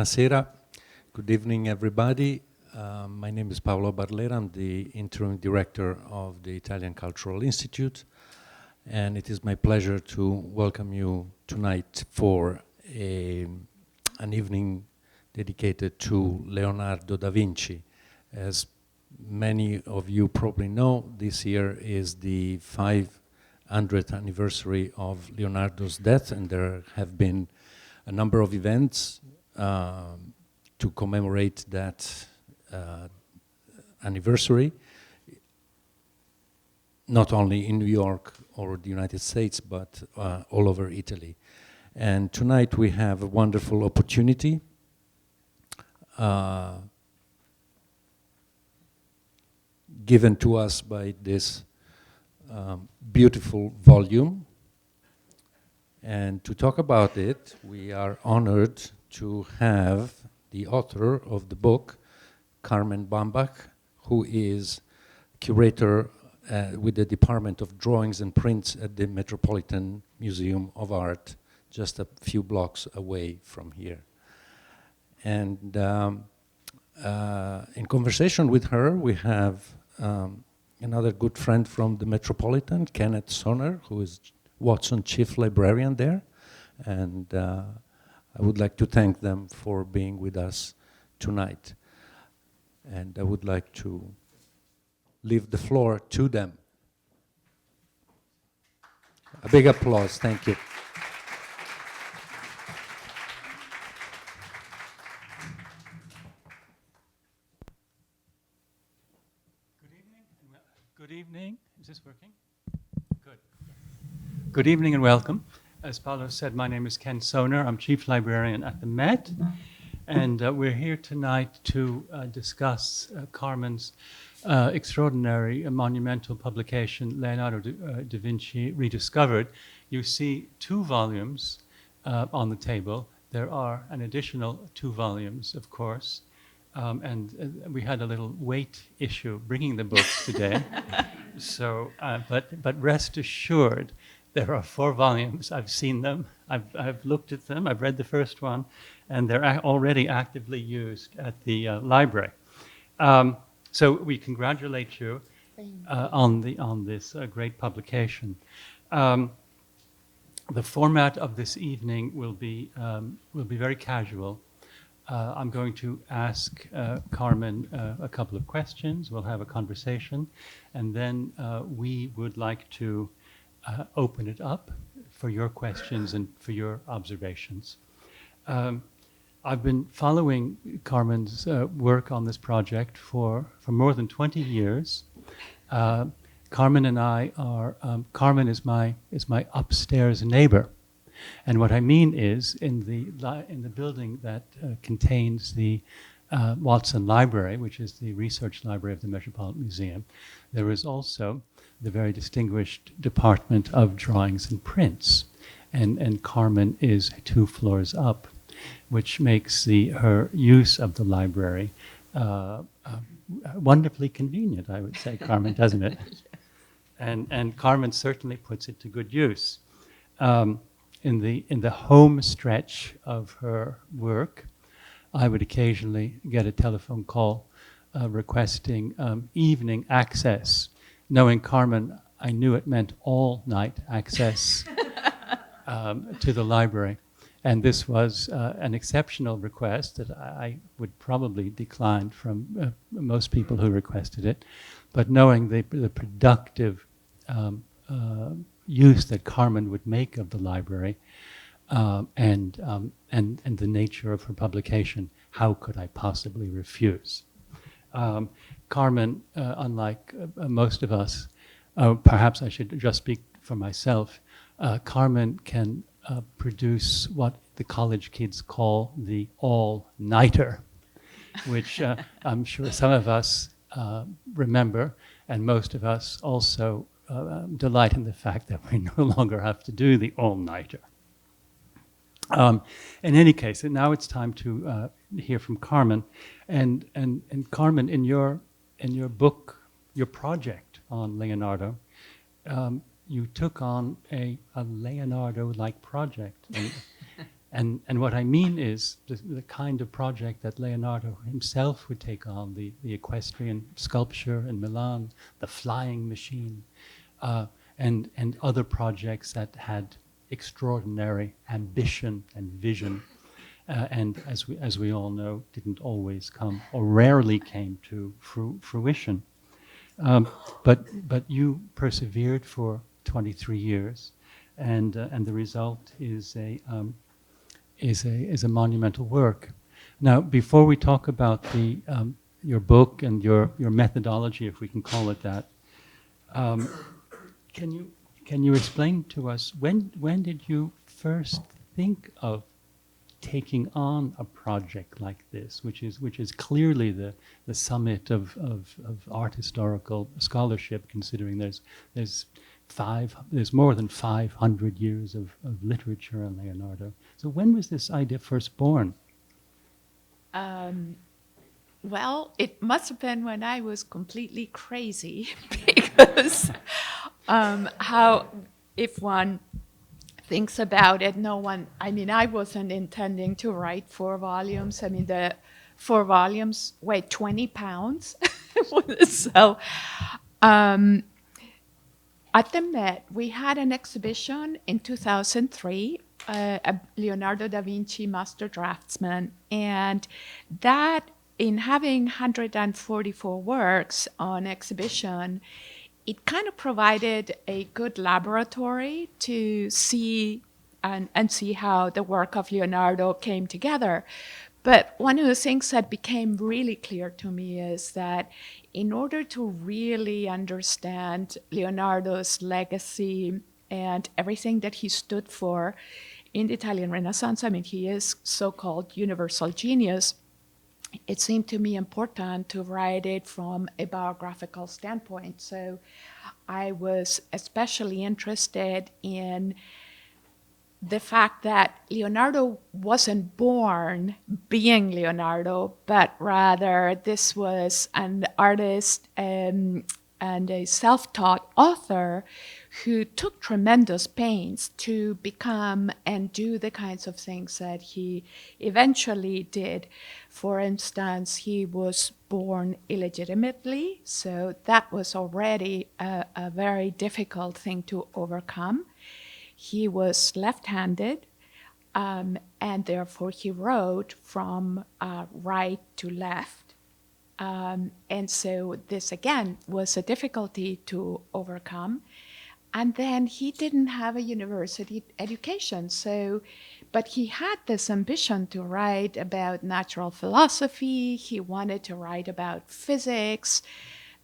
Buonasera. Good evening, everybody. My name is Paolo Barlera. I'm the interim director of the Italian Cultural Institute, and it is my pleasure to welcome you tonight for an evening dedicated to Leonardo da Vinci. As many of you probably know, this year is the 500th anniversary of Leonardo's death, and there have been a number of events to commemorate that anniversary, not only in New York or the United States, but all over Italy. And tonight we have a wonderful opportunity given to us by this beautiful volume. And to talk about it, we are honored to have the author of the book, Carmen Bambach, who is curator with the Department of Drawings and Prints at the Metropolitan Museum of Art, just a few blocks away from here. And in conversation with her, we have another good friend from the Metropolitan, Kenneth Sonner, who is Watson Chief Librarian there. And I would like to thank them for being with us tonight. And I would like to leave the floor to them. A big applause, thank you. Good evening. Is this working? Good. Good evening and welcome. As Paolo said, my name is Ken Sonner. I'm Chief Librarian at the Met. And we're here tonight to discuss Carmen's extraordinary monumental publication, Leonardo da Vinci Rediscovered. You see 2 volumes on the table. There are an additional 2 volumes, of course. And we had a little weight issue bringing the books today. So, but rest assured, there are 4 volumes. I've seen them. I've looked at them. I've read the first one, and they're already actively used at the library. So we congratulate you on this great publication. The format of this evening will be very casual. I'm going to ask Carmen a couple of questions. We'll have a conversation, and then we would like to open it up for your questions and for your observations. I've been following Carmen's work on this project for more than 20 years. Carmen and I are, Carmen is my upstairs neighbor. And what I mean is, in the building that contains the Watson Library, which is the research library of the Metropolitan Museum, there is also the very distinguished Department of Drawings and Prints. And Carmen is 2 floors up, which makes her use of the library wonderfully convenient, I would say, Carmen, doesn't it? And Carmen certainly puts it to good use. In the home stretch of her work, I would occasionally get a telephone call requesting evening access. Knowing Carmen, I knew it meant all-night access to the library. And this was an exceptional request that I would probably decline from most people who requested it. But knowing the productive use that Carmen would make of the library and the nature of her publication, how could I possibly refuse? Carmen, unlike most of us, perhaps I should just speak for myself, Carmen can produce what the college kids call the all-nighter, which I'm sure some of us remember, and most of us also delight in the fact that we no longer have to do the all-nighter. In any case, now it's time to hear from Carmen. And Carmen, in your book, your project on Leonardo, you took on a Leonardo-like project. And what I mean is the kind of project that Leonardo himself would take on, the equestrian sculpture in Milan, the flying machine, and other projects that had extraordinary ambition and vision, and as we all know, didn't always come or rarely came to fruition. But you persevered for 23 years, and the result is a monumental work. Now, before we talk about your book and your methodology, if we can call it that, can you explain to us when did you first think of taking on a project like this, which is clearly the summit of art historical scholarship, considering there's more than 500 years of literature on Leonardo. So when was this idea first born? Well, it must have been when I was completely crazy, because if one thinks about it, I wasn't intending to write 4 volumes. I mean, the 4 volumes weigh 20 pounds. So at the Met, we had an exhibition in 2003, a Leonardo da Vinci Master Draftsman, and that, in having 144 works on exhibition, it kind of provided a good laboratory to see and see how the work of Leonardo came together. But one of the things that became really clear to me is that in order to really understand Leonardo's legacy and everything that he stood for in the Italian Renaissance, I mean, he is so-called universal genius, it seemed to me important to write it from a biographical standpoint. So I was especially interested in the fact that Leonardo wasn't born being Leonardo, but rather this was an artist and a self-taught author who took tremendous pains to become and do the kinds of things that he eventually did. For instance, he was born illegitimately, so that was already a very difficult thing to overcome. He was left-handed, and therefore he wrote from right to left. And so this, again, was a difficulty to overcome. And then he didn't have a university education, but he had this ambition to write about natural philosophy. He wanted to write about physics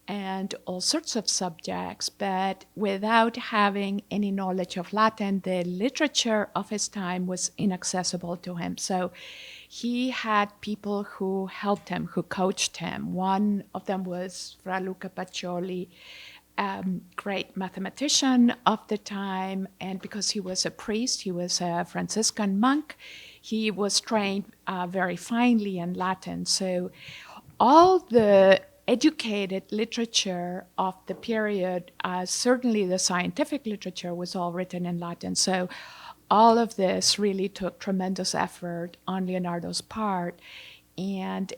and all sorts of subjects, but without having any knowledge of Latin, the literature of his time was inaccessible to him. So he had people who helped him, who coached him. One of them was Fra Luca Pacioli, great mathematician of the time, and because he was a priest, he was a Franciscan monk, he was trained very finely in Latin. So all the educated literature of the period, certainly the scientific literature, was all written in Latin. So all of this really took tremendous effort on Leonardo's part. And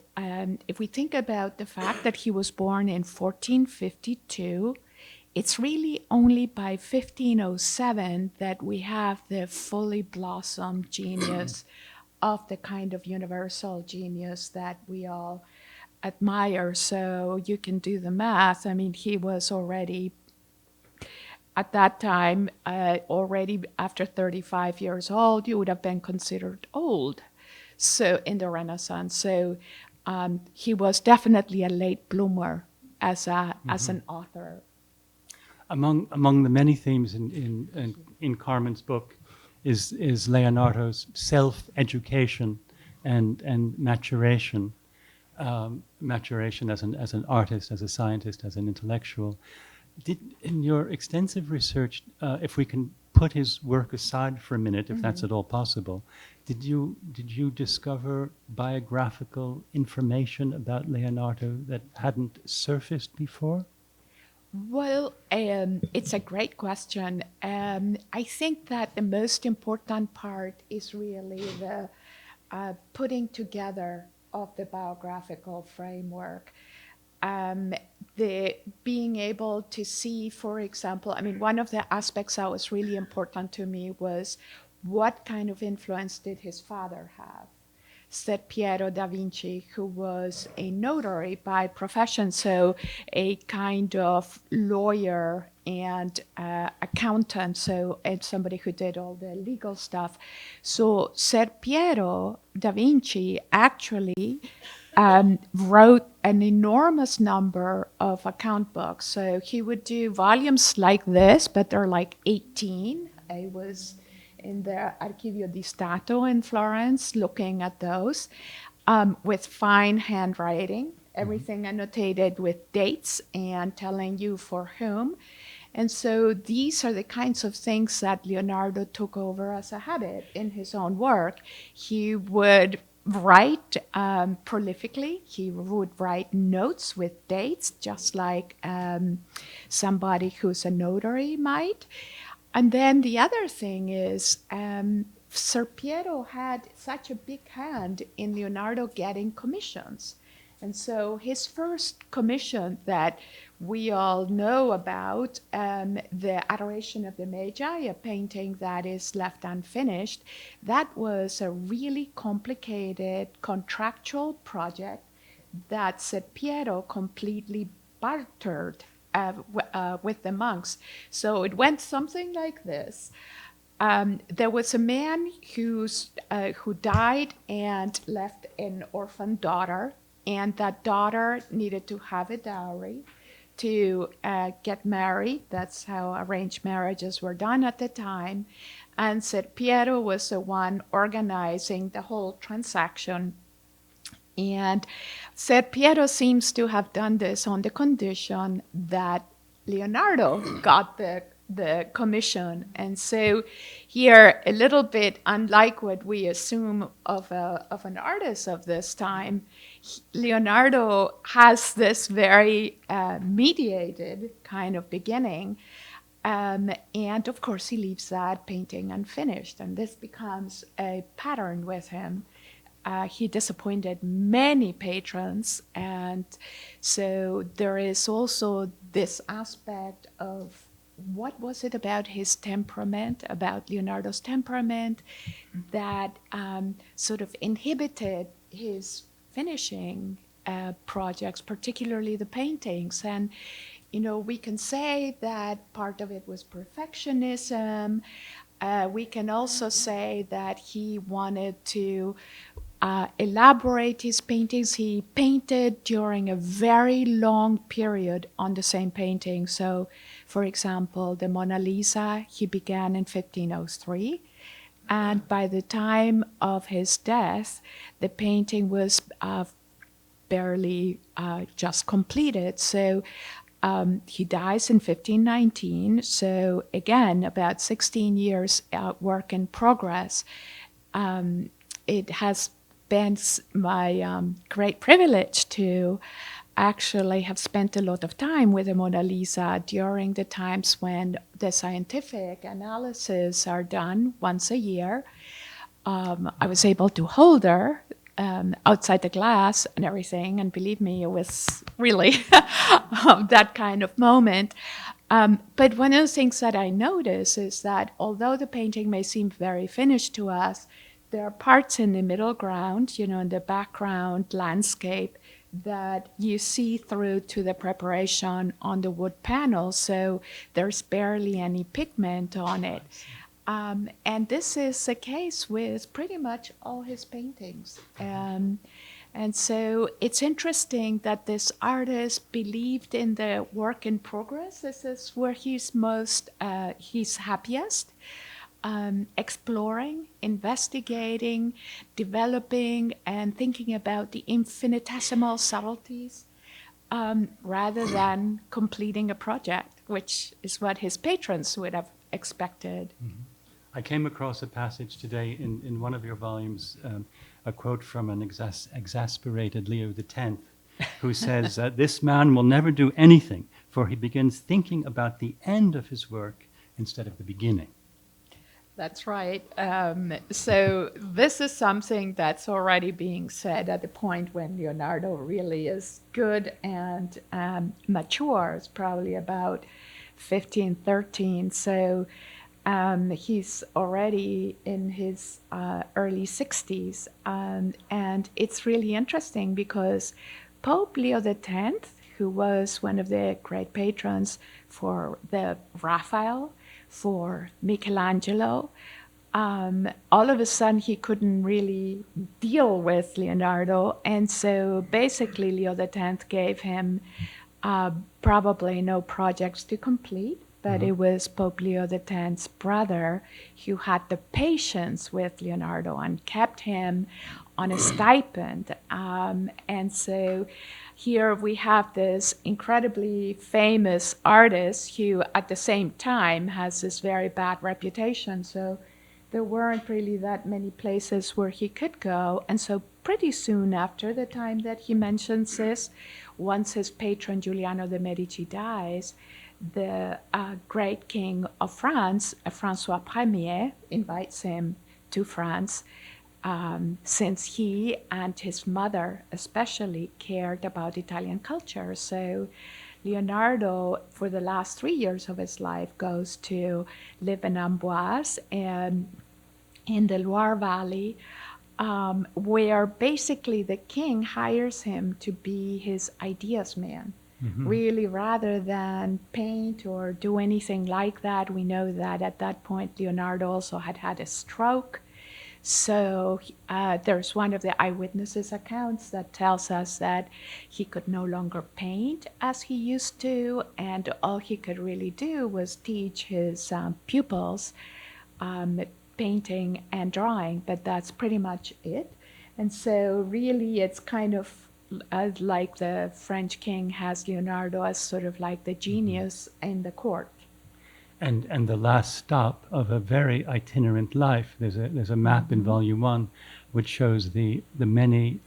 if we think about the fact that he was born in 1452, it's really only by 1507 that we have the fully blossomed genius of the kind of universal genius that we all admire. So you can do the math. I mean, he was already, at that time, already after 35 years old, you would have been considered old. So in the Renaissance, so he was definitely a late bloomer as an author. Among the many themes in Carmen's book is Leonardo's self-education and maturation. Maturation as an artist, as a scientist, as an intellectual. In your extensive research, if we can put his work aside for a minute, if that's at all possible, did you discover biographical information about Leonardo that hadn't surfaced before? Well, it's a great question. I think that the most important part is really the putting together of the biographical framework. Um, the being able to see, for example, I mean, one of the aspects that was really important to me was what kind of influence did his father have? Said Piero da Vinci, who was a notary by profession, so a kind of lawyer and accountant, so and somebody who did all the legal stuff. So Ser Piero da Vinci actually wrote an enormous number of account books. So he would do volumes like this, but they're like 18. I was in the Archivio di Stato in Florence looking at those with fine handwriting, everything annotated with dates and telling you for whom. And so these are the kinds of things that Leonardo took over as a habit in his own work. He would write prolifically. He would write notes with dates, just like somebody who's a notary might. And then the other thing is, Ser Piero had such a big hand in Leonardo getting commissions. And so his first commission that we all know about, the Adoration of the Magi, a painting that is left unfinished, that was a really complicated contractual project that Ser Piero completely bartered with the monks. So it went something like this. There was a man who died and left an orphan daughter, and that daughter needed to have a dowry to get married. That's how arranged marriages were done at the time. And Ser Piero was the one organizing the whole transaction. And Ser Piero seems to have done this on the condition that Leonardo got the commission. And so here, a little bit unlike what we assume of an artist of this time, Leonardo has this very mediated kind of beginning. And of course, he leaves that painting unfinished. And this becomes a pattern with him. He disappointed many patrons, and so there is also this aspect of what was it about his temperament, about Leonardo's temperament, that sort of inhibited his finishing projects, particularly the paintings. And we can say that part of it was perfectionism. We can also say that he wanted to elaborate his paintings. He painted during a very long period on the same painting. So, for example, the Mona Lisa, he began in 1503. And by the time of his death, the painting was barely just completed. So he dies in 1519. So again, about 16 years work in progress. It has been my great privilege to actually have spent a lot of time with the Mona Lisa during the times when the scientific analysis are done once a year. I was able to hold her outside the glass and everything, and believe me, it was really that kind of moment. But one of the things that I notice is that although the painting may seem very finished to us, there are parts in the middle ground, in the background landscape, that you see through to the preparation on the wood panel. So there's barely any pigment on it. And this is the case with pretty much all his paintings. And so it's interesting that this artist believed in the work in progress. This is where he's he's happiest. Exploring, investigating, developing, and thinking about the infinitesimal subtleties rather than completing a project, which is what his patrons would have expected. Mm-hmm. I came across a passage today in one of your volumes, a quote from an exasperated Leo X, who says, this man will never do anything for he begins thinking about the end of his work instead of the beginning. That's right. So this is something that's already being said at the point when Leonardo really is good and mature. It's probably about 15, 13. So he's already in his early 60s. And it's really interesting because Pope Leo X, who was one of the great patrons for the Raphael, for Michelangelo, all of a sudden he couldn't really deal with Leonardo, and so basically Leo X gave him probably no projects to complete, but it was Pope Leo X's brother who had the patience with Leonardo and kept him on a stipend. And so here we have this incredibly famous artist who at the same time has this very bad reputation. So there weren't really that many places where he could go. And so pretty soon after the time that he mentions this, once his patron Giuliano de' Medici dies, the great king of France, Francois Ier, invites him to France, since he and his mother especially cared about Italian culture. So Leonardo, for the last 3 years of his life, goes to live in Amboise and in the Loire Valley, where basically the king hires him to be his ideas man. Really, rather than paint or do anything like that. We know that at that point Leonardo also had a stroke. So there's one of the eyewitnesses' accounts that tells us that he could no longer paint as he used to, and all he could really do was teach his pupils painting and drawing, but that's pretty much it. And so really it's kind of like the French king has Leonardo as sort of like the genius in the court. And the last stop of a very itinerant life. There's a map in Volume 1 which shows the many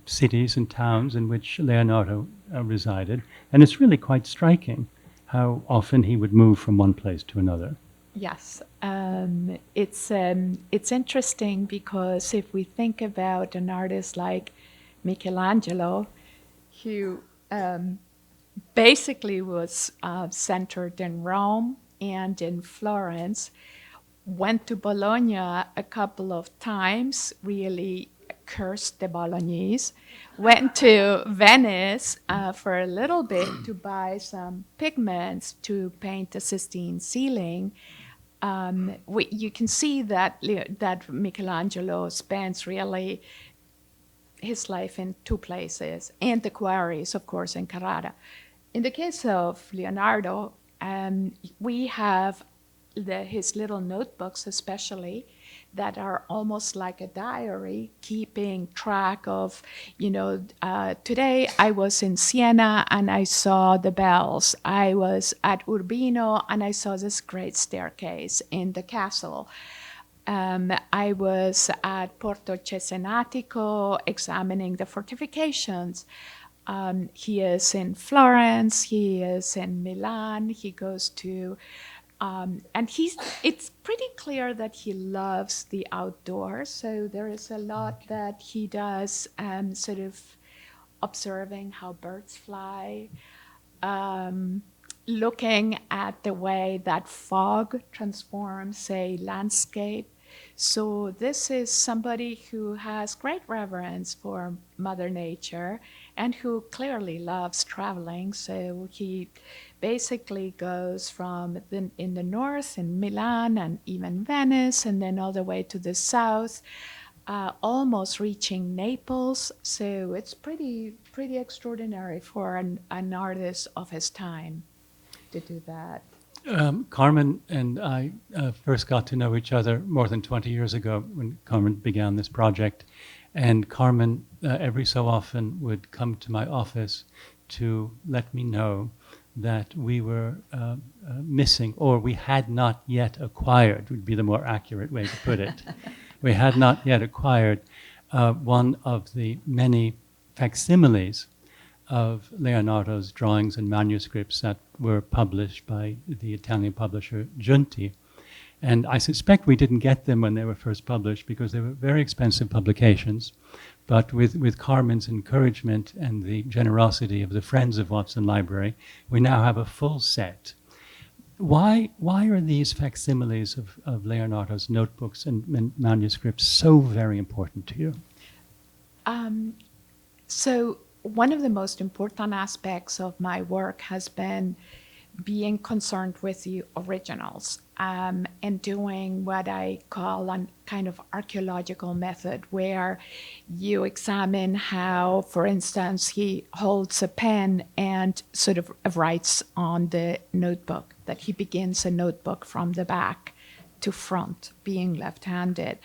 cities and towns in which Leonardo resided, and it's really quite striking how often he would move from one place to another. Yes, it's interesting because if we think about an artist like Michelangelo, who basically was centered in Rome and in Florence, went to Bologna a couple of times, really cursed the Bolognese, went to Venice for a little bit to buy some pigments to paint the Sistine ceiling. You can see that Michelangelo spends really his life in two places, and the quarries, of course, in Carrara. In the case of Leonardo, we have his little notebooks especially that are almost like a diary, keeping track of, today I was in Siena and I saw the bells. I was at Urbino and I saw this great staircase in the castle. I was at Porto Cesenatico examining the fortifications. He is in Florence, he is in Milan, he goes to, and it's pretty clear that he loves the outdoors. So there is a lot that he does, sort of observing how birds fly, looking at the way that fog transforms a landscape. So this is somebody who has great reverence for Mother Nature and who clearly loves traveling. So he basically goes from in the north, in Milan and even Venice, and then all the way to the south, almost reaching Naples. So it's pretty extraordinary for an artist of his time to do that. Carmen and I first got to know each other more than 20 years ago when Carmen began this project. And Carmen, every so often, would come to my office to let me know that we were missing, or we had not yet acquired, would be the more accurate way to put it. We had not yet acquired one of the many facsimiles of Leonardo's drawings and manuscripts that were published by the Italian publisher Giunti. And I suspect we didn't get them when they were first published because they were very expensive publications. But with Carmen's encouragement and the generosity of the Friends of Watson Library, we now have a full set. Why are these facsimiles of Leonardo's notebooks and manuscripts so very important to you? So one of the most important aspects of my work has been being concerned with the originals and doing what I call a kind of archaeological method, where you examine how, for instance, he holds a pen and sort of writes on the notebook, that he begins a notebook from the back to front, being left-handed.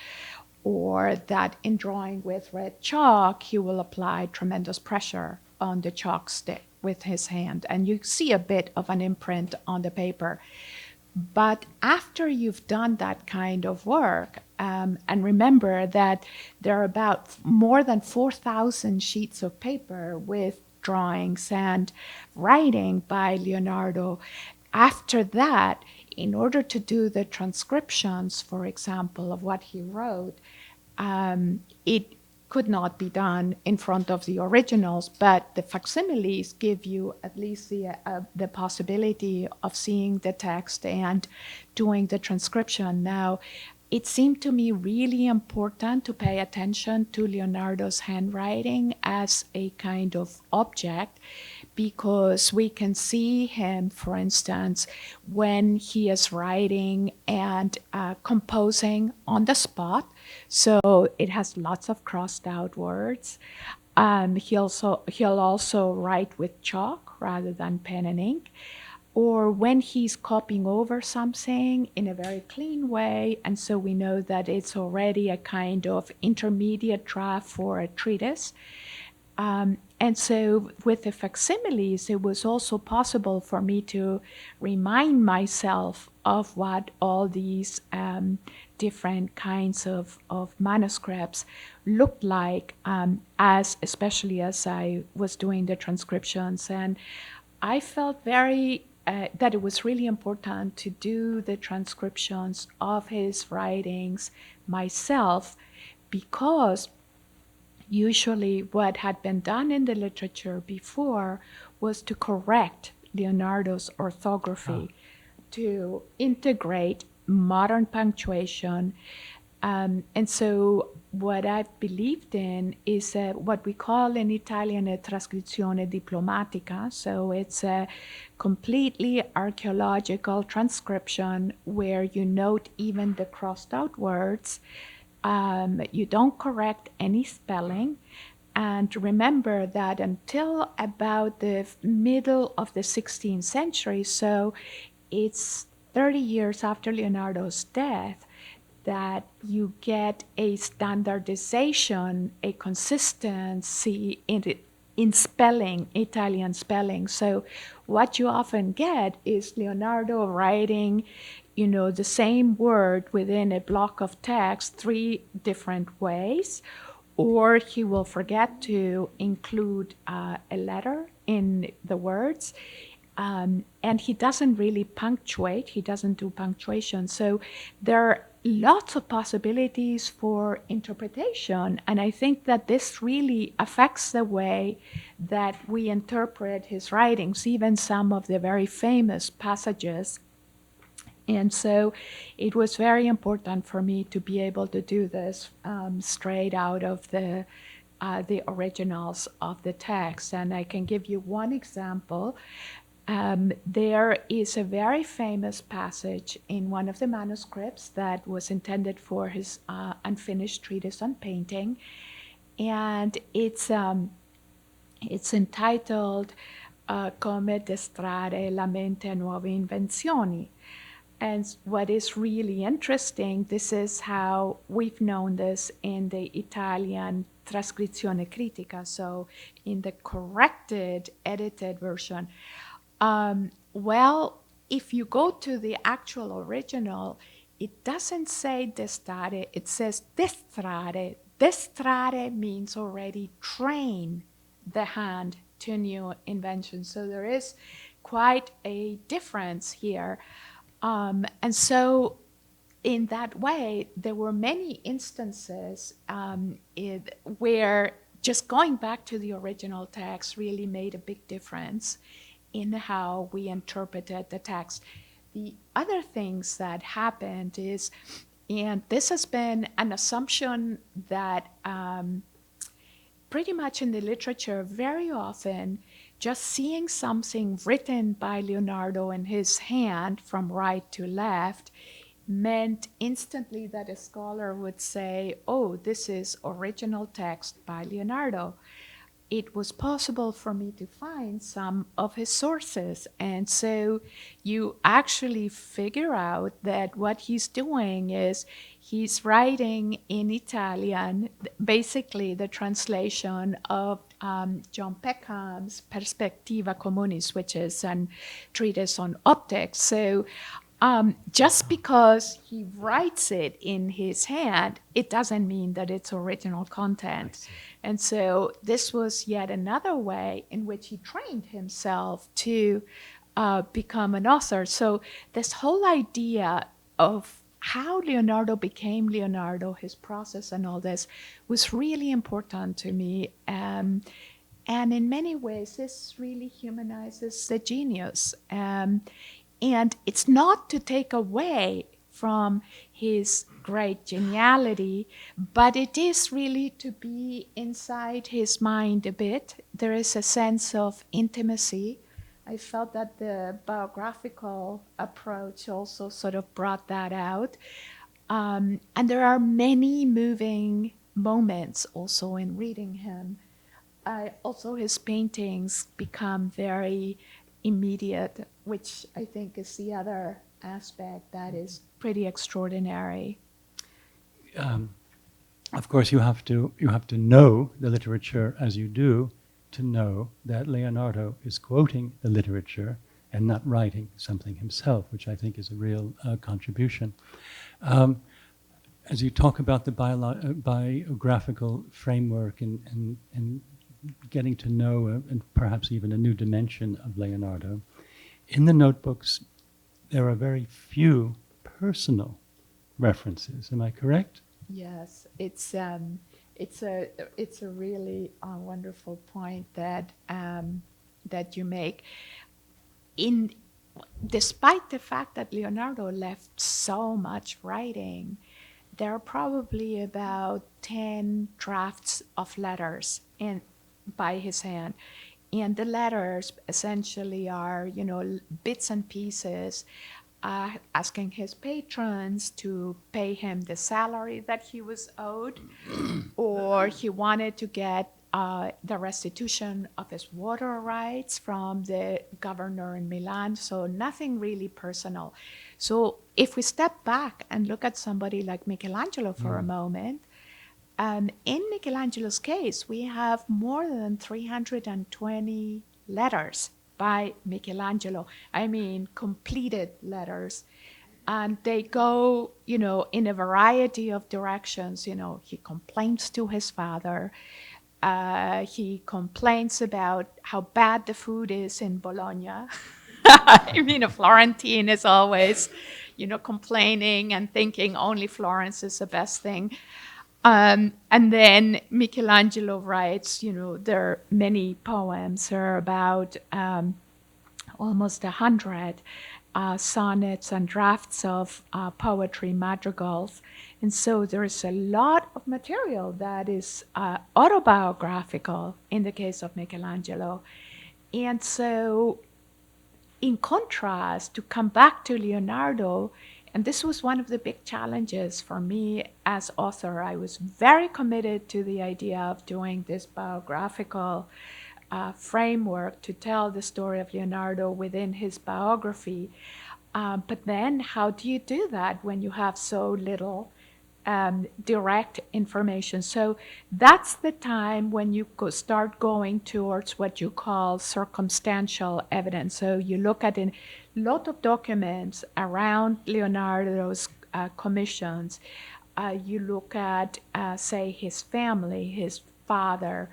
Or that in drawing with red chalk, he will apply tremendous pressure on the chalk stick with his hand. And you see a bit of an imprint on the paper. But after you've done that kind of work, and remember that there are about more than 4,000 sheets of paper with drawings and writing by Leonardo, after that, in order to do the transcriptions, for example, of what he wrote, it could not be done in front of the originals, but the facsimiles give you at least the possibility of seeing the text and doing the transcription. Now, it seemed to me really important to pay attention to Leonardo's handwriting as a kind of object, because we can see him, for instance, when he is writing and composing on the spot. So it has lots of crossed out words. He'll also write with chalk rather than pen and ink. Or when he's copying over something in a very clean way, and so we know that it's already a kind of intermediate draft for a treatise. And so with the facsimiles, it was also possible for me to remind myself of what all these different kinds of manuscripts looked like, especially as I was doing the transcriptions. And I felt that it was really important to do the transcriptions of his writings myself, because usually what had been done in the literature before was to correct Leonardo's orthography, to integrate modern punctuation. And so what I've believed in is what we call in Italian a trascrizione diplomatica. So it's a completely archaeological transcription where you note even the crossed out words. You don't correct any spelling. And remember that until about the middle of the 16th century, so it's 30 years after Leonardo's death, that you get a standardization, a consistency in spelling, Italian spelling. So what you often get is Leonardo writing, the same word within a block of text 3 different ways, or he will forget to include a letter in the words. And he doesn't really punctuate, he doesn't do punctuation. So there are lots of possibilities for interpretation. And I think that this really affects the way that we interpret his writings, even some of the very famous passages. And so it was very important for me to be able to do this straight out of the originals of the text. And I can give you one example. There is a very famous passage in one of the manuscripts that was intended for his unfinished treatise on painting, and it's entitled Come destrare la mente a nuove invenzioni. And what is really interesting, this is how we've known this in the Italian trascrizione critica, so in the corrected, edited version. Well, if you go to the actual original, it doesn't say destare, it says destrare. Destrare means already train the hand to new inventions. So there is quite a difference here. And so in that way, there were many instances where just going back to the original text really made a big difference in how we interpreted the text. The other things that happened is, and this has been an assumption that pretty much in the literature, very often, just seeing something written by Leonardo in his hand from right to left meant instantly that a scholar would say, oh, this is original text by Leonardo. It was possible for me to find some of his sources. And so you actually figure out that what he's doing is he's writing in Italian, basically the translation of John Peckham's Perspectiva Communis, which is a treatise on optics. So just because he writes it in his hand, it doesn't mean that it's original content. And so this was yet another way in which he trained himself to become an author. So this whole idea of how Leonardo became Leonardo, his process and all this, was really important to me. And in many ways, this really humanizes the genius. And it's not to take away from his great geniality, but it is really to be inside his mind a bit. There is a sense of intimacy. I felt that the biographical approach also sort of brought that out. And there are many moving moments also in reading him. Also, his paintings become very immediate, which I think is the other aspect that is pretty extraordinary. Of course, you have to know the literature as you do to know that Leonardo is quoting the literature and not writing something himself, which I think is a real contribution. As you talk about the biographical framework and getting to know and perhaps even a new dimension of Leonardo, in the notebooks there are very few personal references. Am I correct? Yes, it's a really wonderful point that that you make. Despite the fact that Leonardo left so much writing, there are probably about 10 drafts of letters by his hand. And the letters essentially are, bits and pieces, asking his patrons to pay him the salary that he was owed, or he wanted to get the restitution of his water rights from the governor in Milan. So nothing really personal. So if we step back and look at somebody like Michelangelo for a moment, in Michelangelo's case, we have more than 320 letters by Michelangelo. I mean, completed letters. And they go, in a variety of directions. He complains to his father. He complains about how bad the food is in Bologna. I mean, a Florentine is always, complaining and thinking only Florence is the best thing. And then Michelangelo writes, there are many poems. There are about almost 100 sonnets and drafts of poetry, madrigals. And so there is a lot of material that is autobiographical in the case of Michelangelo. And so in contrast, to come back to Leonardo, and this was one of the big challenges for me as author. I was very committed to the idea of doing this biographical framework to tell the story of Leonardo within his biography. But then how do you do that when you have so little direct information? So that's the time when you start going towards what you call circumstantial evidence. So you look at a lot of documents around Leonardo's commissions. You look at, say, his family, his father,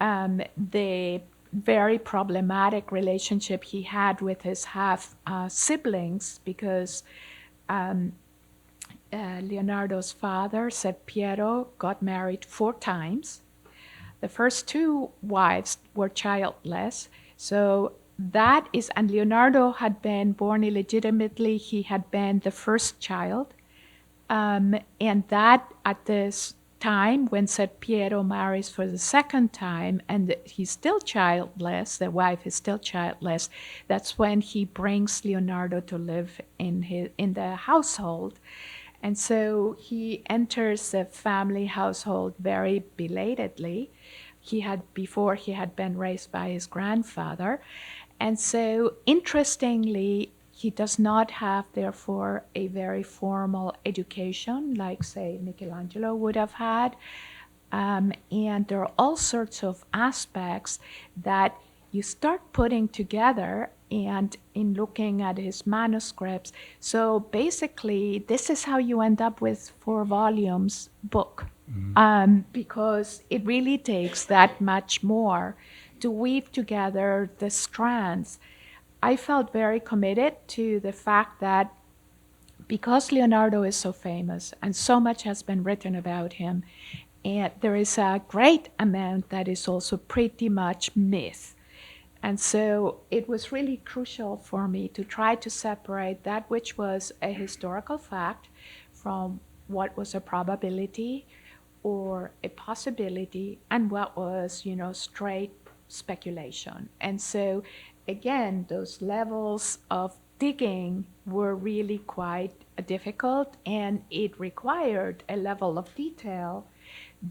the very problematic relationship he had with his half siblings, because Leonardo's father, Ser Piero, got married 4 times. The first 2 wives were childless. So that is, and Leonardo had been born illegitimately. He had been the first child. And that at this time, when Ser Piero marries for the second time, and he's still childless, the wife is still childless, that's when he brings Leonardo to live in the household. And so he enters the family household very belatedly. Before he had been raised by his grandfather. And so interestingly, he does not have, therefore, a very formal education like, say, Michelangelo would have had. And there are all sorts of aspects that you start putting together and in looking at his manuscripts. So basically, this is how you end up with 4 volumes book, because it really takes that much more to weave together the strands. I felt very committed to the fact that because Leonardo is so famous and so much has been written about him, and there is a great amount that is also pretty much myth. And so it was really crucial for me to try to separate that which was a historical fact from what was a probability or a possibility and what was, straight speculation. And so, again, those levels of digging were really quite difficult, and it required a level of detail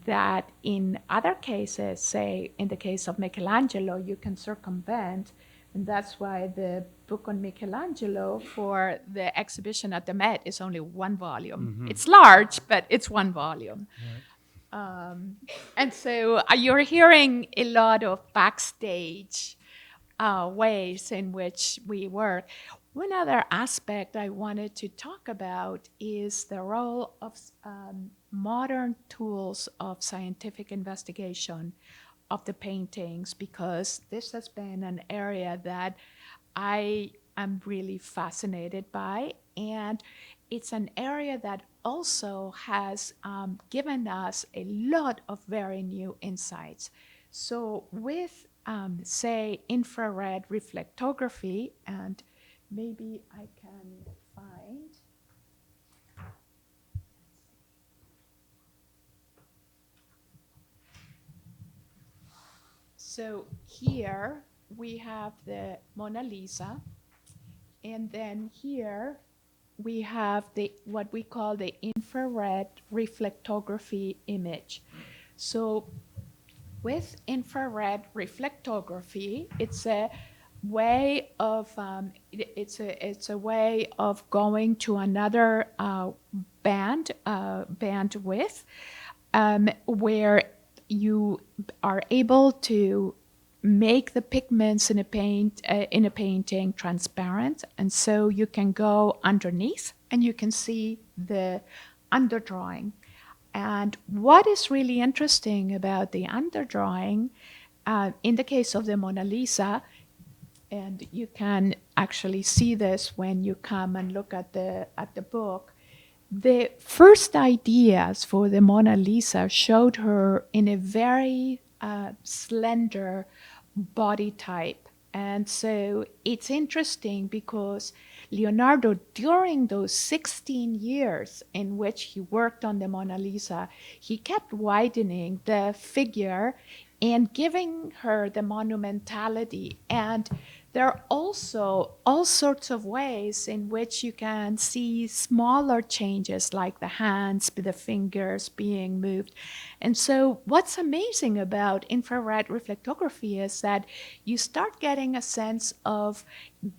that in other cases, say in the case of Michelangelo, you can circumvent. And that's why the book on Michelangelo for the exhibition at the Met is only 1 volume. Mm-hmm. It's large, but it's 1 volume. Right. And so you're hearing a lot of backstage ways in which we work. One other aspect I wanted to talk about is the role of modern tools of scientific investigation of the paintings, because this has been an area that I am really fascinated by, and it's an area that also has given us a lot of very new insights. So with, say, infrared reflectography, and maybe I can find. So here we have the Mona Lisa, and then here we have what we call the infrared reflectography image. So with infrared reflectography, it's a way of going to another bandwidth where you are able to make the pigments in a painting transparent, and so you can go underneath and you can see the underdrawing. And what is really interesting about the underdrawing, in the case of the Mona Lisa, and you can actually see this when you come and look at the book, the first ideas for the Mona Lisa showed her in a very slender body type. And so it's interesting because Leonardo, during those 16 years in which he worked on the Mona Lisa, he kept widening the figure and giving her the monumentality. And there are also all sorts of ways in which you can see smaller changes, like the hands, the fingers being moved. And so what's amazing about infrared reflectography is that you start getting a sense of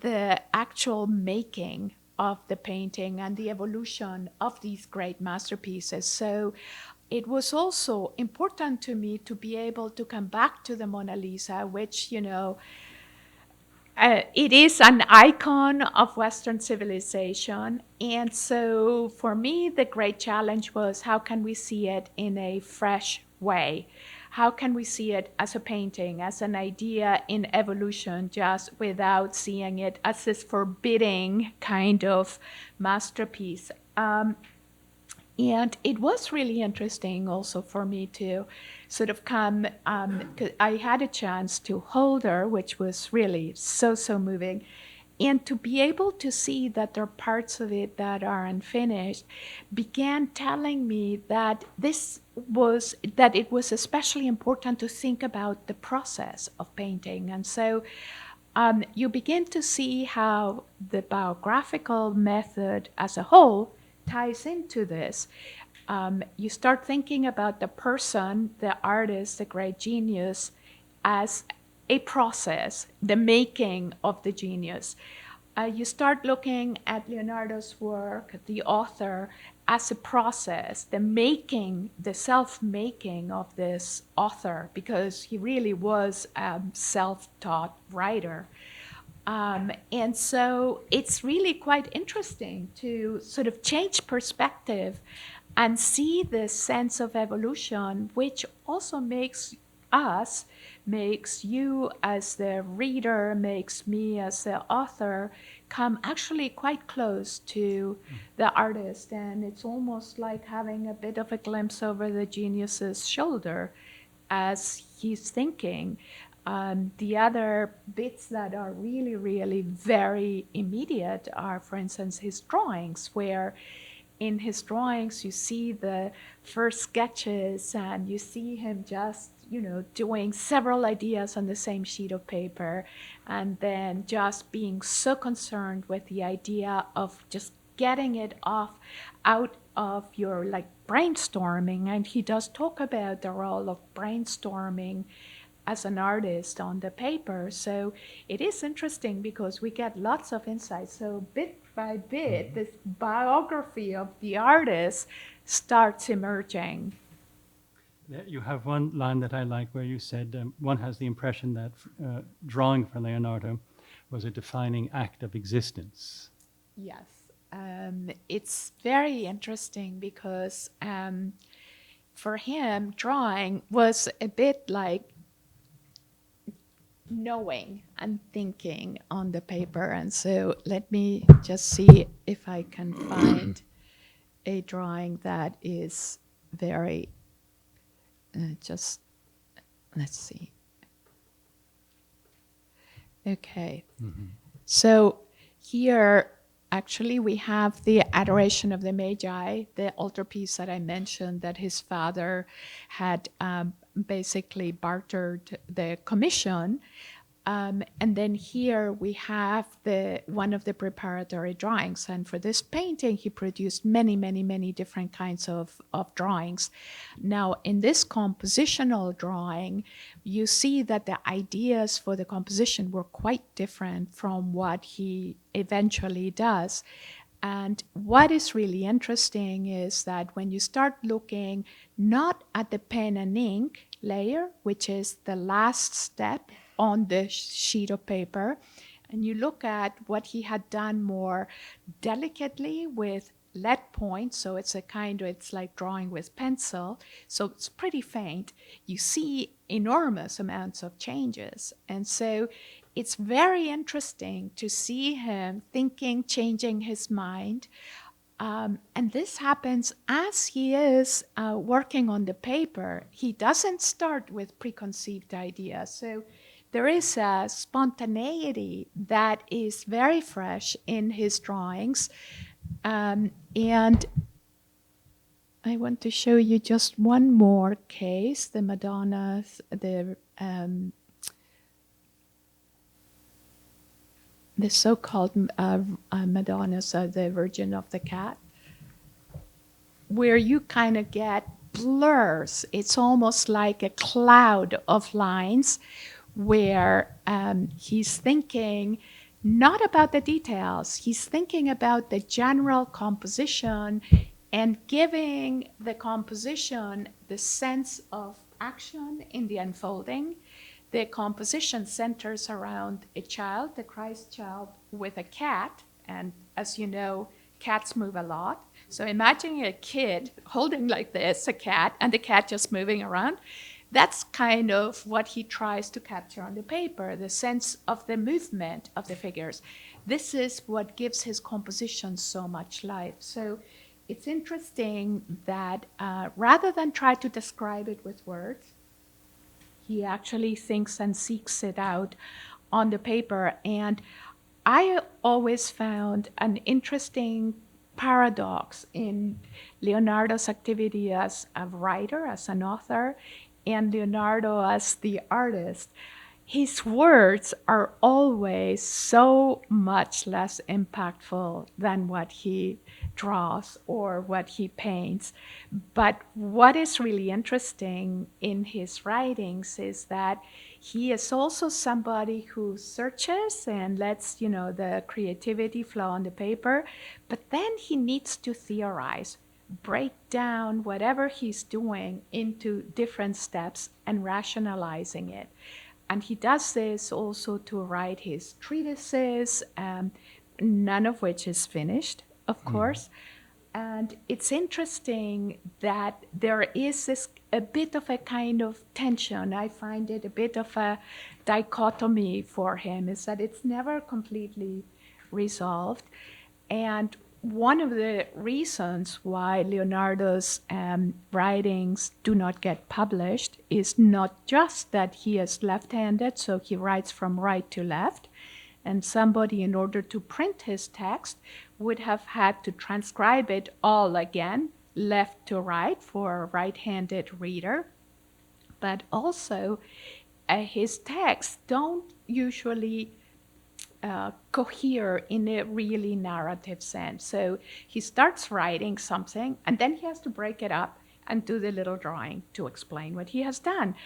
the actual making of the painting and the evolution of these great masterpieces. So it was also important to me to be able to come back to the Mona Lisa, which, it is an icon of Western civilization. And so for me, the great challenge was, how can we see it in a fresh way? how can we see it as a painting, as an idea in evolution, just without seeing it as this forbidding kind of masterpiece. And it was really interesting also for me to sort of come, 'cause I had a chance to hold her, which was really so, so moving. And to be able to see that there are parts of it that are unfinished began telling me that it was especially important to think about the process of painting. And so you begin to see how the biographical method as a whole ties into this. You start thinking about the person, the artist, the great genius, as a process, the making of the genius. You start looking at Leonardo's work, the author, as a process, the making, the self-making of this author, because he really was a self-taught writer. And so it's really quite interesting to sort of change perspective and see this sense of evolution, which also makes you as the reader, makes me as the author come actually quite close to the artist. And it's almost like having a bit of a glimpse over the genius's shoulder as he's thinking. The other bits that are really, really very immediate are, for instance, his drawings, where in his drawings you see the first sketches and you see him just, doing several ideas on the same sheet of paper, and then just being so concerned with the idea of just getting it out of your brainstorming. And he does talk about the role of brainstorming as an artist on the paper. So it is interesting because we get lots of insights. So bit by bit, this biography of the artist starts emerging. You have one line that I like where you said one has the impression that drawing for Leonardo was a defining act of existence. Yes. It's very interesting because for him, drawing was a bit like knowing and thinking on the paper. And so let me just see if I can find a drawing that is very, let's see. Okay. Mm-hmm. So here, actually, we have the Adoration of the Magi, the altarpiece that I mentioned that his father had basically bartered the commission. And then here we have one of the preparatory drawings. And for this painting, he produced many, many, many different kinds of drawings. Now, in this compositional drawing, you see that the ideas for the composition were quite different from what he eventually does. And what is really interesting is that when you start looking not at the pen and ink layer, which is the last step on the sheet of paper, and you look at what he had done more delicately with lead points, so it's like drawing with pencil, so it's pretty faint, you see enormous amounts of changes. And so it's very interesting to see him thinking, changing his mind. And this happens as he is working on the paper. He doesn't start with preconceived ideas. So there is a spontaneity that is very fresh in his drawings. And I want to show you just one more case, the Madonnas, the so-called Madonnas of the Virgin of the Cat, where you kind of get blurs. It's almost like a cloud of lines where he's thinking not about the details, he's thinking about the general composition and giving the composition the sense of action in the unfolding. The composition centers around a child, the Christ child, with a cat. And as you know, cats move a lot. So imagine a kid holding like this, a cat, and the cat just moving around. that's kind of what he tries to capture on the paper, the sense of the movement of the figures. This is what gives his composition so much life. So it's interesting that rather than try to describe it with words, he actually thinks and seeks it out on the paper. And I always found an interesting paradox in Leonardo's activity as a writer, as an author, and Leonardo as the artist. His words are always so much less impactful than what he draws or what he paints. But what is really interesting in his writings is that he is also somebody who searches and lets, the creativity flow on the paper, but then he needs to theorize, break down whatever he's doing into different steps and rationalizing it. And he does this also to write his treatises, none of which is finished, of course. And it's interesting that there is a bit of a kind of tension. I find it a bit of a dichotomy for him, is that it's never completely resolved. And one of the reasons why Leonardo's writings do not get published is not just that he is left-handed, so he writes from right to left, and somebody, in order to print his text, would have had to transcribe it all again, left to right, for a right-handed reader. But also, his texts don't usually cohere in a really narrative sense. So he starts writing something, and then he has to break it up and do the little drawing to explain what he has done.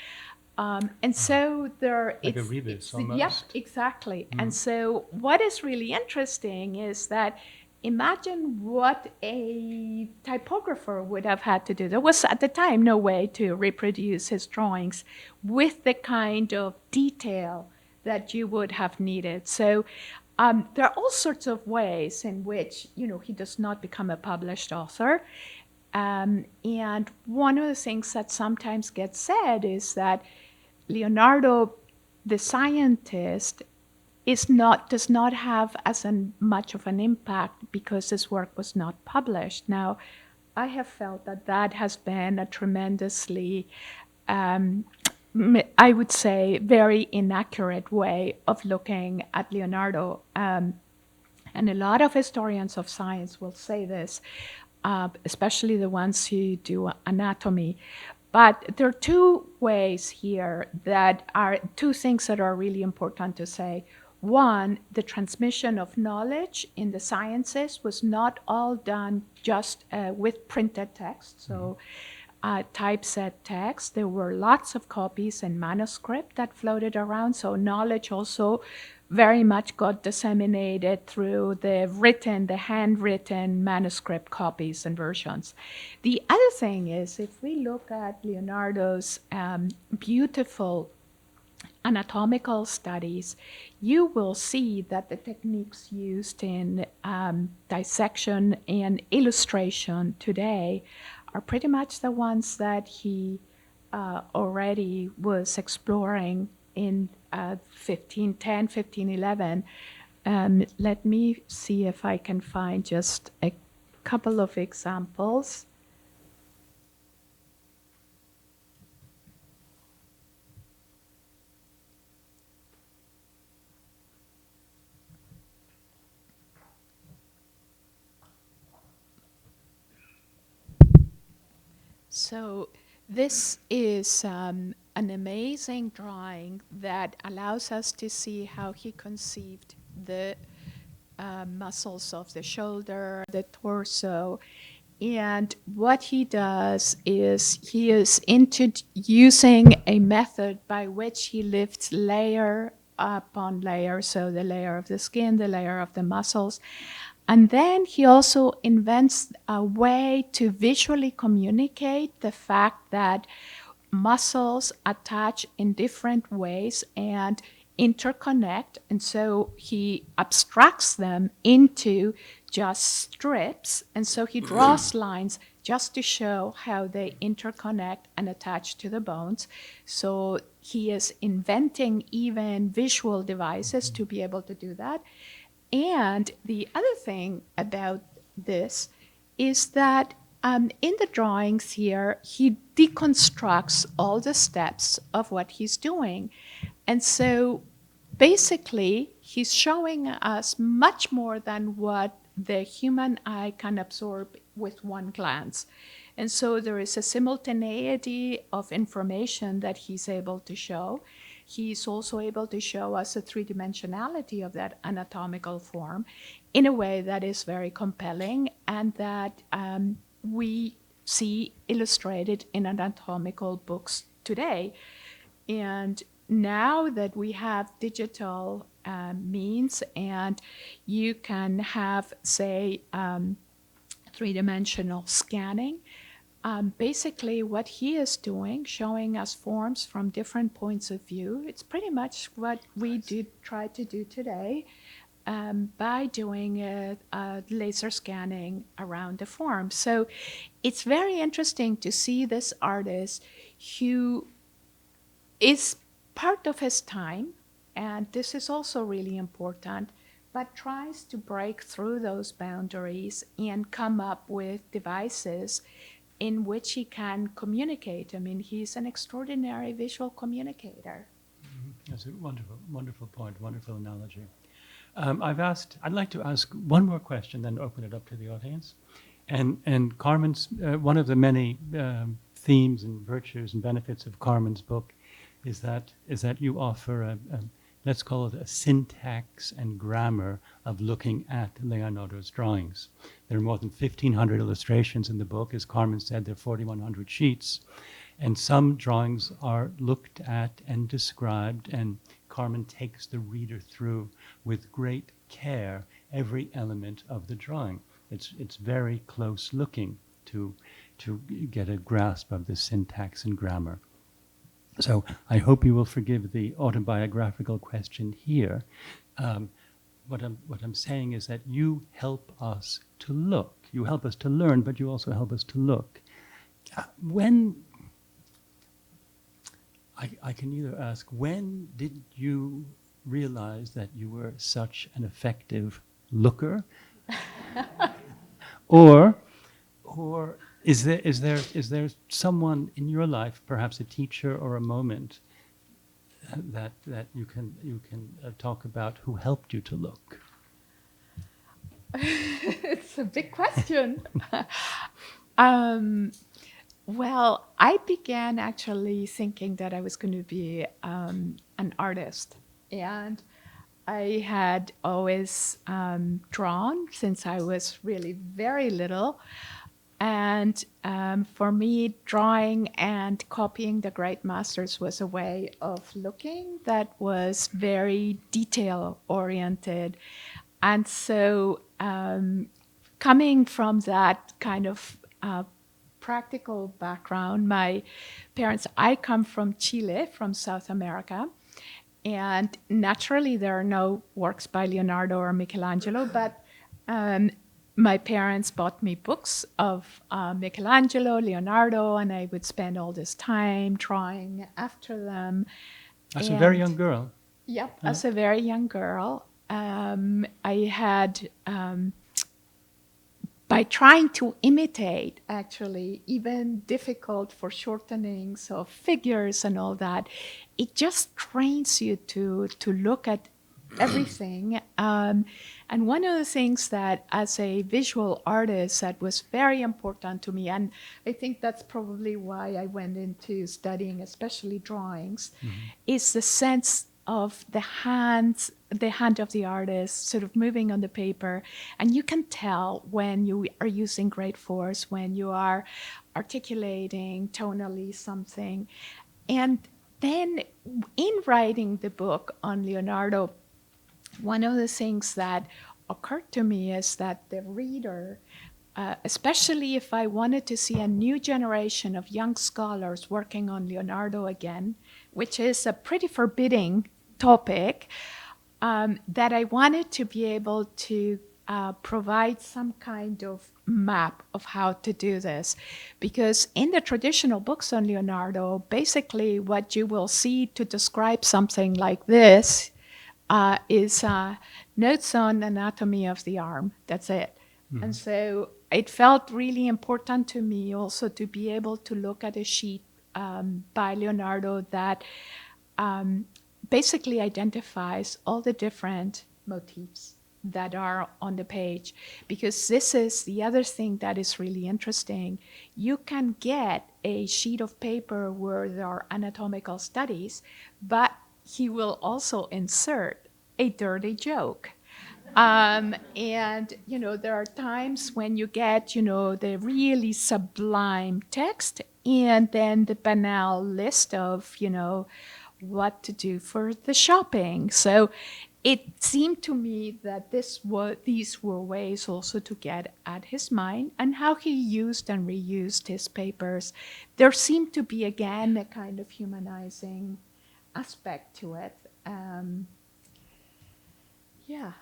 And so there, like a rebus almost. Yep, exactly. And so what is really interesting is that imagine what a typographer would have had to do. There was at the time no way to reproduce his drawings with the kind of detail that you would have needed. So there are all sorts of ways in which, he does not become a published author. And one of the things that sometimes gets said is that Leonardo, the scientist, does not have as much of an impact because his work was not published. Now, I have felt that has been a tremendously, I would say, very inaccurate way of looking at Leonardo. And a lot of historians of science will say this, especially the ones who do anatomy. But there are two ways here two things that are really important to say. One, the transmission of knowledge in the sciences was not all done just with printed text, so typeset text. There were lots of copies and manuscript that floated around, so knowledge also very much got disseminated through the handwritten manuscript copies and versions. The other thing is, if we look at Leonardo's beautiful anatomical studies, you will see that the techniques used in dissection and illustration today are pretty much the ones that he already was exploring in 1510, 1511. Let me see if I can find just a couple of examples. So this is an amazing drawing that allows us to see how he conceived the muscles of the shoulder, the torso. And what he does is he is using a method by which he lifts layer upon layer, so the layer of the skin, the layer of the muscles. And then he also invents a way to visually communicate the fact that muscles attach in different ways and interconnect. And so he abstracts them into just strips, and so he draws lines just to show how they interconnect and attach to the bones. So he is inventing even visual devices to be able to do that. And the other thing about this is that in the drawings here, he deconstructs all the steps of what he's doing. And so basically, he's showing us much more than what the human eye can absorb with one glance. And so there is a simultaneity of information that he's able to show. He's also able to show us a three-dimensionality of that anatomical form in a way that is very compelling and that we see illustrated in anatomical books today. And now that we have digital means and you can have, say, three-dimensional scanning, basically what he is doing, showing us forms from different points of view, it's pretty much what we do try to do today by doing a laser scanning around the form. So it's very interesting to see this artist who is part of his time, and this is also really important, but tries to break through those boundaries and come up with devices in which he can communicate. I mean, he's an extraordinary visual communicator. That's a wonderful, wonderful point, wonderful analogy. I'd like to ask one more question, then open it up to the audience. And Carmen's, one of the many themes and virtues and benefits of Carmen's book is that you offer let's call it a syntax and grammar of looking at Leonardo's drawings. There are more than 1,500 illustrations in the book. As Carmen said, there are 4,100 sheets. And some drawings are looked at and described, and Carmen takes the reader through with great care every element of the drawing. It's very close looking to get a grasp of the syntax and grammar. So I hope you will forgive the autobiographical question here. What I'm saying is that you help us to look. You help us to learn, but you also help us to look. I can either ask, when did you realize that you were such an effective looker? or is there someone in your life, perhaps a teacher or a moment, that you can talk about who helped you to look? It's a big question. Well, I began actually thinking that I was going to be an artist, and I had always drawn since I was really very little. And for me, drawing and copying the great masters was a way of looking that was very detail-oriented. And so coming from that kind of practical background, my parents, I come from Chile, from South America. And naturally, there are no works by Leonardo or Michelangelo, but my parents bought me books of Michelangelo, Leonardo, and I would spend all this time drawing after them. As a very young girl. Yep, as a very young girl. I had, by trying to imitate, actually, even difficult foreshortenings of figures and all that, it just trains you to look at everything. And one of the things that, as a visual artist, that was very important to me, and I think that's probably why I went into studying, especially drawings, is the sense of the hand of the artist sort of moving on the paper. And you can tell when you are using great force, when you are articulating tonally something. And then in writing the book on Leonardo, one of the things that occurred to me is that the reader, especially if I wanted to see a new generation of young scholars working on Leonardo again, which is a pretty forbidding topic, that I wanted to be able to provide some kind of map of how to do this. Because in the traditional books on Leonardo, basically what you will see to describe something like this is notes on anatomy of the arm. That's it. Mm-hmm. And so it felt really important to me also to be able to look at a sheet by Leonardo that basically identifies all the different motifs that are on the page. Because this is the other thing that is really interesting. You can get a sheet of paper where there are anatomical studies, but he will also insert a dirty joke. And, there are times when you get, the really sublime text and then the banal list of, what to do for the shopping. So it seemed to me that these were ways also to get at his mind and how he used and reused his papers. There seemed to be, again, a kind of humanizing aspect to it. Yeah.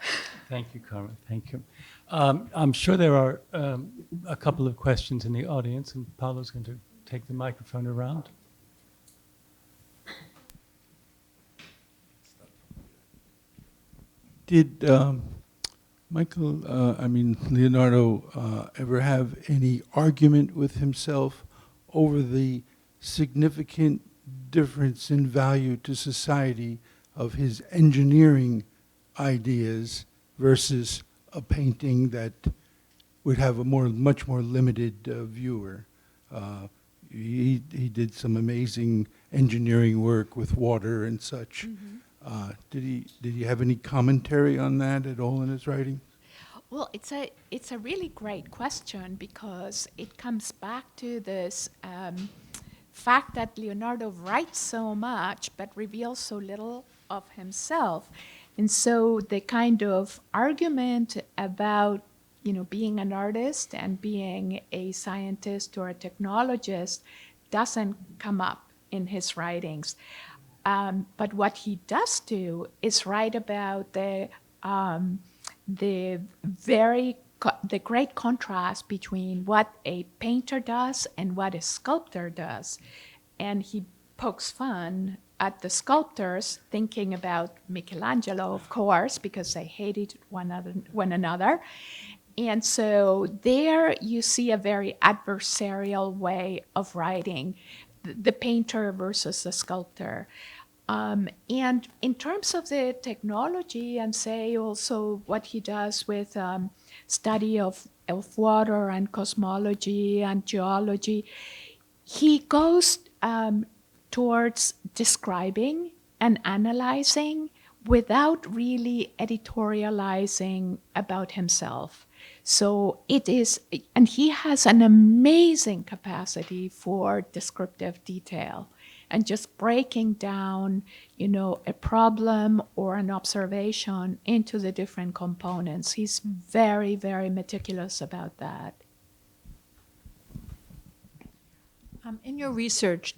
Thank you, Carmen. Thank you. I'm sure there are a couple of questions in the audience, and Paolo's going to take the microphone around. Did Leonardo ever have any argument with himself over the significant difference in value to society of his engineering ideas versus a painting that would have a much more limited viewer? He did some amazing engineering work with water and such. Mm-hmm. Did he have any commentary on that at all in his writing? Well, it's a really great question because it comes back to this fact that Leonardo writes so much but reveals so little of himself. And so the kind of argument about, being an artist and being a scientist or a technologist doesn't come up in his writings. But what he does do is write about the great contrast between what a painter does and what a sculptor does. And he pokes fun at the sculptors, thinking about Michelangelo, of course, because they hated one another. And so there you see a very adversarial way of writing, the painter versus the sculptor. And in terms of the technology, and say also what he does with study of water and cosmology and geology, he goes towards describing and analyzing without really editorializing about himself. So it is, and he has an amazing capacity for descriptive detail and just breaking down, a problem or an observation into the different components. He's very, very meticulous about that. In your research,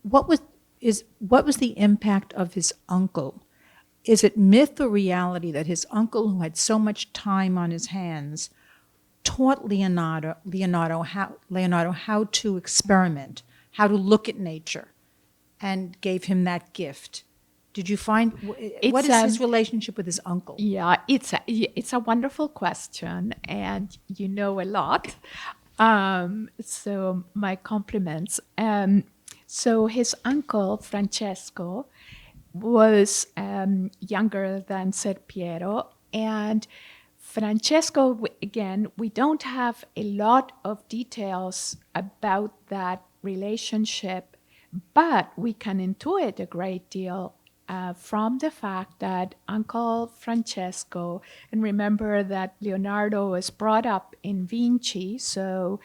what was the impact of his uncle? Is it myth or reality that his uncle, who had so much time on his hands, taught Leonardo how to experiment, how to look at nature, and gave him that gift? Did you find what is his relationship with his uncle? Yeah, it's a wonderful question, and you know a lot. So my compliments. So his uncle, Francesco, was younger than Ser Piero. And Francesco, again, we don't have a lot of details about that relationship, but we can intuit a great deal from the fact that Uncle Francesco, and remember that Leonardo was brought up in Vinci, so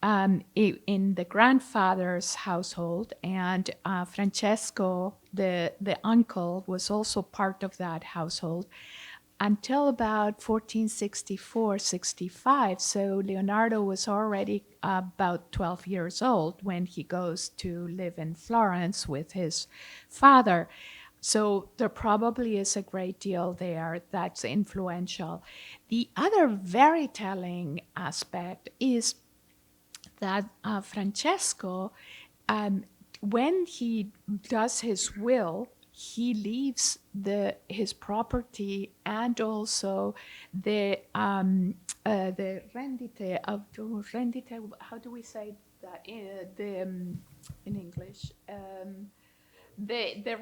in the grandfather's household, and Francesco, the uncle, was also part of that household until about 1464-65. So Leonardo was already about 12 years old when he goes to live in Florence with his father. So there probably is a great deal there that's influential. The other very telling aspect is that Francesco, when he does his will, he leaves his property and also the rendite of rendite. How do we say that in English? The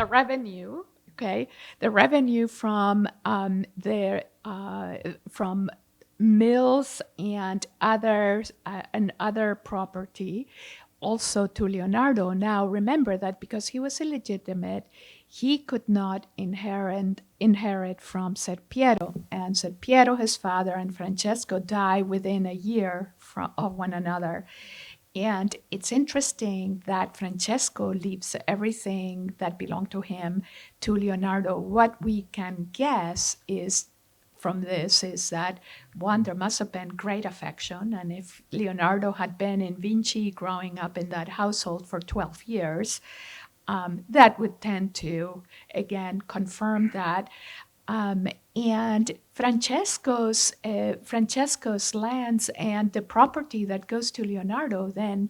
revenue. Okay, the revenue from from mills and other property also to Leonardo. Now remember that because he was illegitimate, he could not inherit from Ser Piero, and Ser Piero, his father, and Francesco die within a year of one another. And it's interesting that Francesco leaves everything that belonged to him to Leonardo. What we can guess is from this is that, one, there must have been great affection. And if Leonardo had been in Vinci growing up in that household for 12 years, that would tend to, again, confirm that. And Francesco's lands and the property that goes to Leonardo, then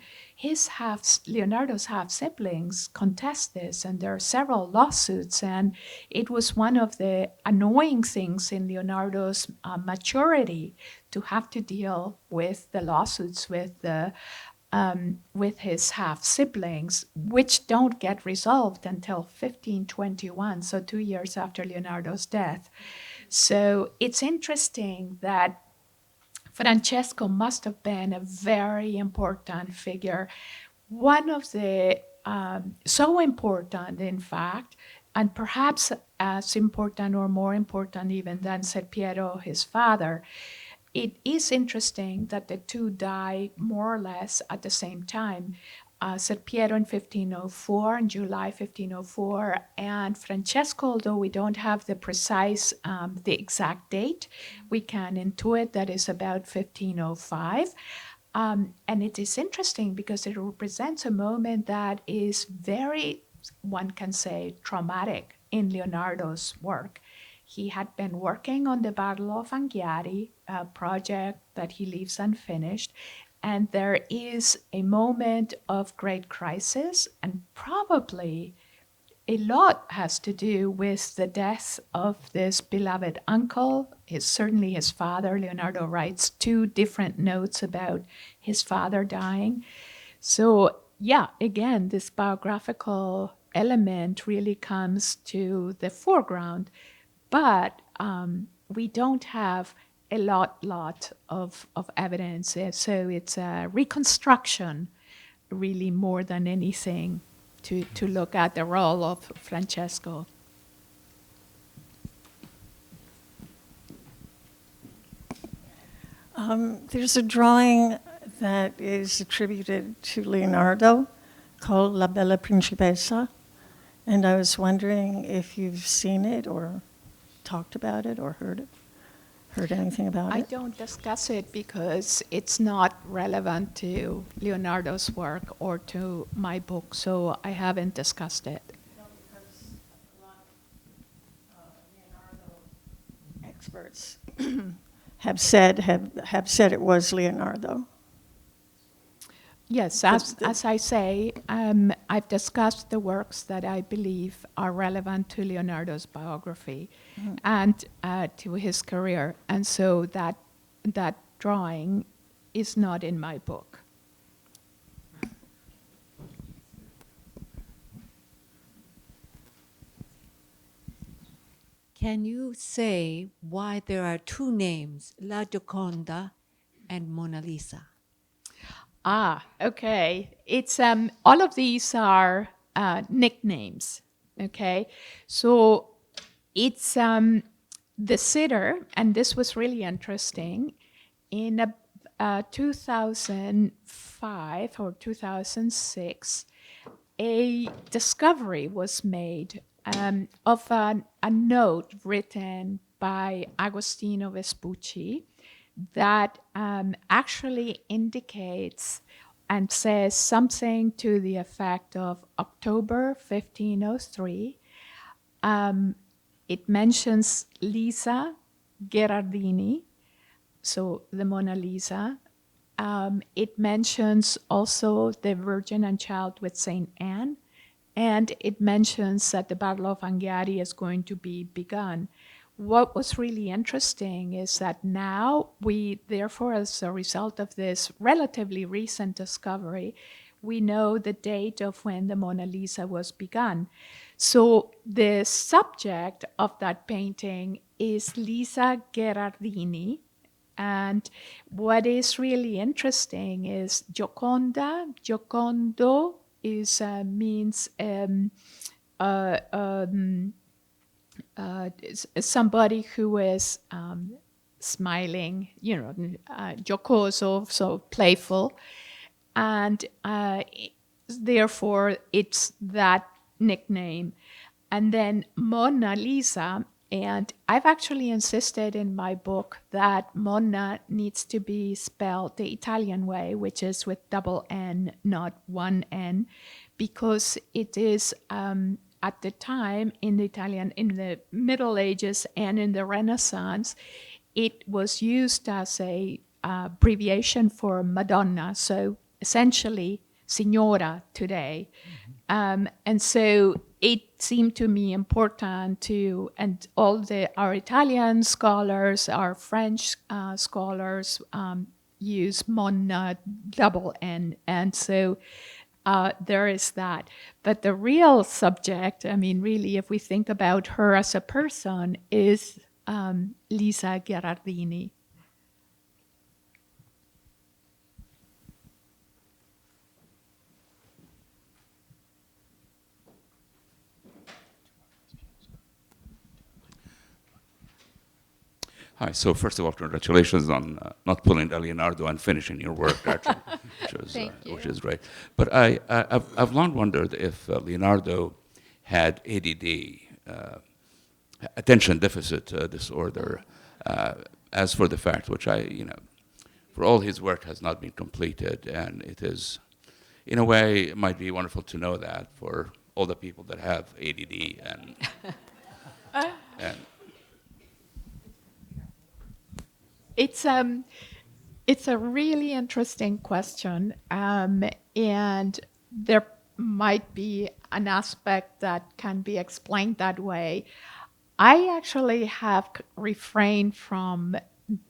Leonardo's half siblings contest this, and there are several lawsuits. And it was one of the annoying things in Leonardo's maturity to have to deal with the lawsuits with his half siblings, which don't get resolved until 1521, so 2 years after Leonardo's death. So it's interesting that Francesco must have been a very important figure. One of the, so important, in fact, and perhaps as important or more important even than Ser Piero, his father. It is interesting that the two die more or less at the same time. Ser Piero in 1504, in July 1504, and Francesco, although we don't have the precise, the exact date, we can intuit that is about 1505. And it is interesting because it represents a moment that is very, one can say, traumatic in Leonardo's work. He had been working on the Battle of Anghiari, a project that he leaves unfinished, and there is a moment of great crisis, and probably a lot has to do with the death of this beloved uncle, certainly his father. Leonardo writes 2 different notes about his father dying. So yeah, again, this biographical element really comes to the foreground. But we don't have a lot of evidence. So it's a reconstruction, really, more than anything, to look at the role of Francesco. There's a drawing that is attributed to Leonardo called La Bella Principessa, and I was wondering if you've seen it or talked about it or heard anything about it? I don't discuss it because it's not relevant to Leonardo's work or to my book, so I haven't discussed it. No, because a lot of Leonardo experts have said it was Leonardo. Yes, as I say, I've discussed the works that I believe are relevant to Leonardo's biography and to his career, and so that drawing is not in my book. Can you say why there are 2 names, La Gioconda and Mona Lisa? Okay. It's all of these are nicknames. Okay, so it's the sitter, and this was really interesting. In 2005 or 2006, a discovery was made of a note written by Agostino Vespucci that actually indicates and says something to the effect of October 1503. It mentions Lisa Gherardini, so the Mona Lisa. It mentions also the Virgin and Child with Saint Anne, and it mentions that the Battle of Anghiari is going to be begun. What was really interesting is that now we, therefore, as a result of this relatively recent discovery, we know the date of when the Mona Lisa was begun. So the subject of that painting is Lisa Gherardini. And what is really interesting is Gioconda. Giocondo is means somebody who is smiling, jocoso, so playful, and therefore it's that nickname. And then Mona Lisa, and I've actually insisted in my book that Mona needs to be spelled the Italian way, which is with double N, not one N, because it is at the time in the Italian, in the Middle Ages and in the Renaissance, it was used as a abbreviation for Madonna. So essentially, Signora today. And so it seemed to me important to, and all our Italian scholars, our French scholars use Mona double N. And so there is that. But the real subject, I mean, really, if we think about her as a person, is Lisa Gherardini. Hi. So first of all, congratulations on not pulling a Leonardo and finishing your work, actually, which is great. But I've long wondered if Leonardo had ADD, attention deficit disorder, as for the fact which for all his work has not been completed, and it is, in a way, it might be wonderful to know that for all the people that have ADD and. It's a really interesting question, and there might be an aspect that can be explained that way. I actually have refrained from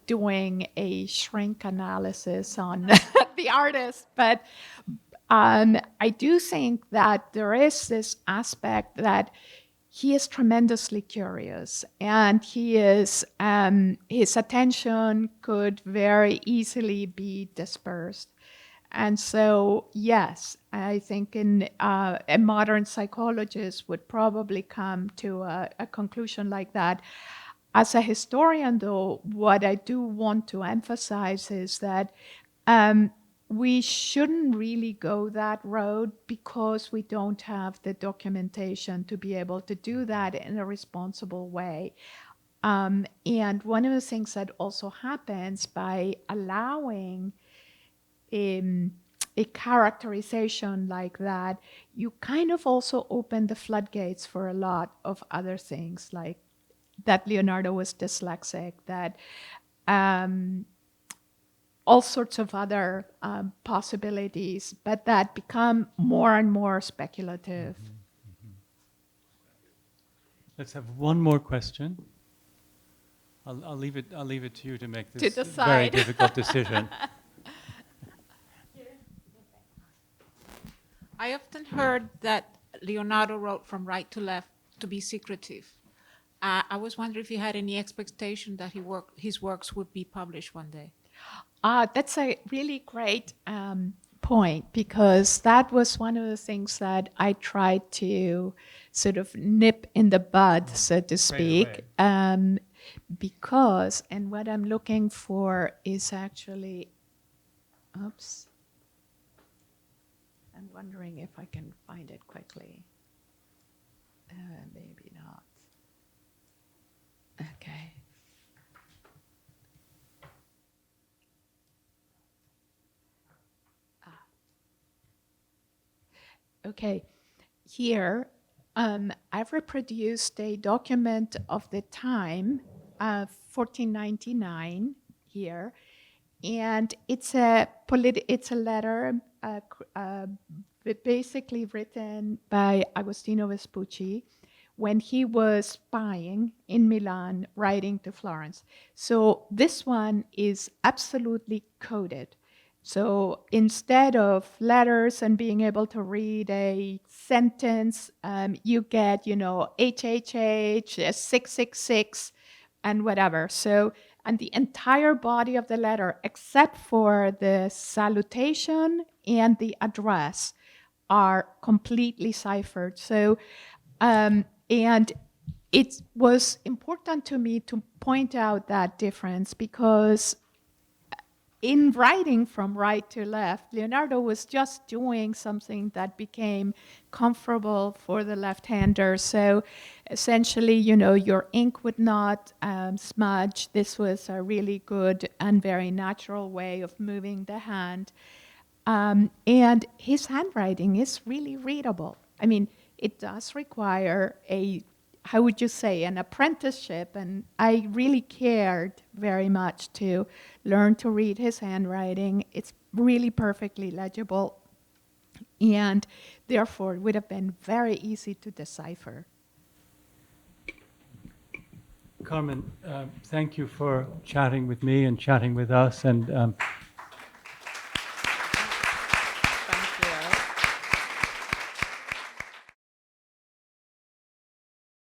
doing a shrink analysis on the artist, but I do think that there is this aspect that he is tremendously curious, and he is his attention could very easily be dispersed. And so, yes, I think a modern psychologist would probably come to a conclusion like that. As a historian, though, what I do want to emphasize is that we shouldn't really go that road because we don't have the documentation to be able to do that in a responsible way. And one of the things that also happens by allowing a characterization like that, you kind of also open the floodgates for a lot of other things, like that Leonardo was dyslexic, that all sorts of other possibilities, but that become more and more speculative. Mm-hmm. Let's have one more question. I'll leave it to you to make this very difficult decision. I often heard that Leonardo wrote from right to left to be secretive. I was wondering if you had any expectation that his works would be published one day. That's a really great point, because that was one of the things that I tried to sort of nip in the bud, so to speak. Because, and what I'm looking for is actually, oops. I'm wondering if I can find it quickly. Maybe not. Okay. Okay, here I've reproduced a document of the time, 1499 here, and it's a letter basically written by Agostino Vespucci when he was spying in Milan, writing to Florence. So this one is absolutely coded. So instead of letters and being able to read a sentence, you get, HHH, 666, and whatever. So, and the entire body of the letter, except for the salutation and the address, are completely ciphered. So, and it was important to me to point out that difference because in writing from right to left, Leonardo was just doing something that became comfortable for the left-hander. So essentially, your ink would not smudge. This was a really good and very natural way of moving the hand. And his handwriting is really readable. I mean, it does require how would you say, an apprenticeship, and I really cared very much to learn to read his handwriting. It's really perfectly legible, and therefore it would have been very easy to decipher. Carmen, thank you for chatting with me and chatting with us, and